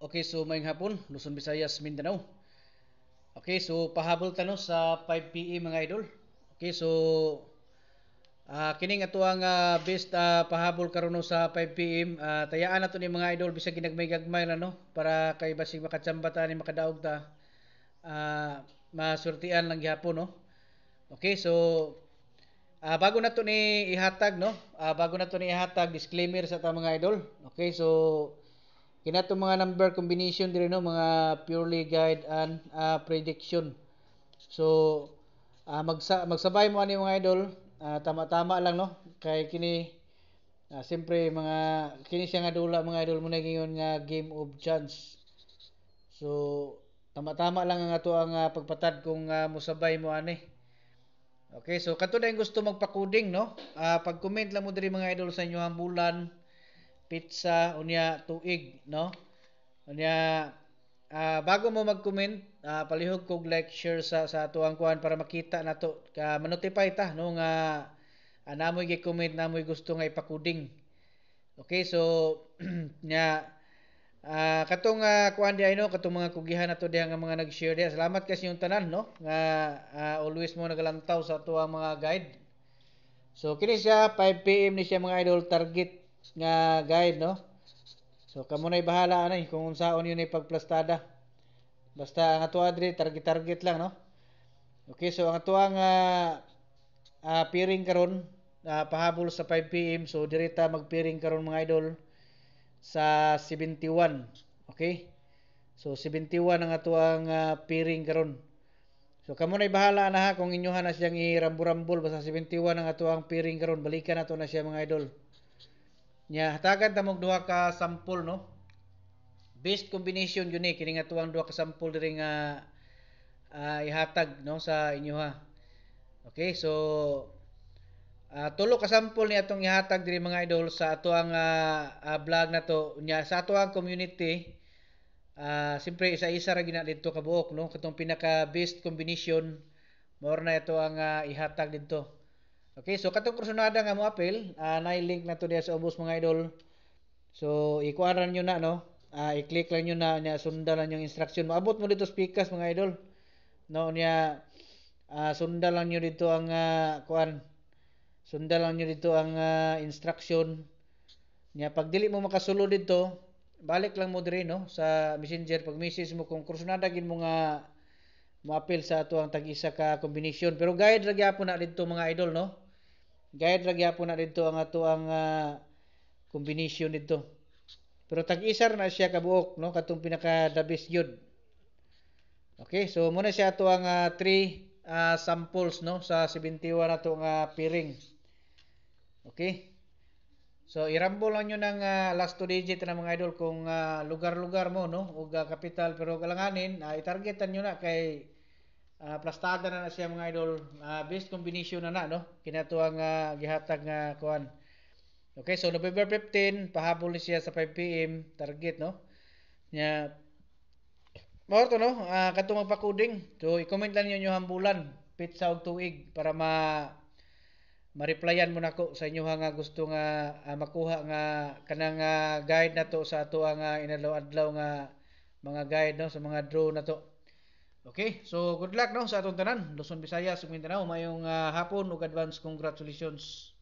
Okay, so maayong hapon, Luzon, Visayas, Mindanao. Okay, so pahabol tano sa 5 PM mga idol. Okay, so kining ato ang best pahabol karon no sa 5 PM. Tayaan nato ni mga idol bisag ginagmay-gagmay na no para kay basig makatsamba ta ni makadaog ta. Masurtian lang gyapon no. Okay, so bago na to ni ihatag no. Bago na to ni ihatag disclaimer sa ta mga idol. Okay, so kinato mga number combination diri no mga purely guide and prediction. So magsabay mo ani mga idol, tama-tama lang no kay kini siyempre mga kini siya nga dula mga idol mo na ngayon nga game of chance. So tama-tama lang ang ato ang pagpatad kung mosabay mo ani. Okay, so kato na yung gusto magpa-coding no. Pag-comment lang mo diri mga idol sa inyo bulan, pizza unya tuig no. Unya bago mo mag-comment, palihog kog like, share sa ato ang kuan para makita nato ka ma-notify ta no nga namoy gi-comment namoy gusto nga ipakuding. Okay, so nya katong kuan di no katong mga kugihan nato diha nga mga nag-share diha. Salamat kasi yung tanan no nga always mo nagalantaw sa ato ang mga guide. So kini siya 5 PM ni siya mga idol target nga guide no. So kamo na'y bahala anay kung unsaon yun ay pagplastada. Basta ang ato adre target-target lang no. Okay, so ang ato ang piring karon pahabol sa 5 PM. So direta magpiring karon mga idol sa 71. Okay? So 71 ang ato ang piring karon. So kamo na'y bahala na ha kung inyohan na siyang irambol-rambol basta 71 ang ato ang piring karon. Balikan nato na siya mga idol. Nya hatagan ta mog duha ka sample no. Best combination yun kini nga tuwang duha ka sample diri nga ihatag no sa inyo ha. Okay, so tulo ka sample ni atong ihatag diri mga idol sa ato ang vlog na to nya sa ato ang community. Siyempre isa-isa ra gina didto kabuok no katong pinaka best combination more na ito ang ihatag didto. Okay, so katong kursunada nga mo apel, na-link na to diya sa ubos mga idol. So ikuaran nyo na no. I-click lang nyo na niya sundan lang yung instruction. Maabot mo dito speakers mga idol. No niya sundan lang nyo dito ang kuan. Sundan lang nyo dito ang instruction. Niya pag dili mo makasulod dito, balik lang mo diri no sa Messenger pag message mo kung kursunada gid mo nga mo-appeal sa ato ang tag-isa ka combination. Pero guide ra gyapon na dito mga idol no. Guide ra gyapon na dito ang ato ang combination dito. Pero tag-isa na siya kabuok no katong pinaka the best yun. Okay, so muna siya ato ang 3 samples no sa 71 ato nga piring. Okay. So irambol lang nyo ng last 2 digit na mga idol kung lugar-lugar mo no ug capital pero kalanganin i-targetan nyo na kay plastada na siya mga idol. Best combination na no kinato ang gihatag nga kuan. Okay, so November 15 pahabol ni siya sa 5 PM target no. Nya mao to no kadto magpa-coding. So i-comment lang niyo ang bulan, pizza og tuig para ma-replyan mo nako sa inyo nga gusto nga makuha nga kanang guide nato sa ato ang inadlaw-adlaw nga mga guide no sa mga draw nato. Okay, so good luck no sa atong tanan, Luzon, Visayas ug Mindanao. Mayong hapon ug advance congratulations.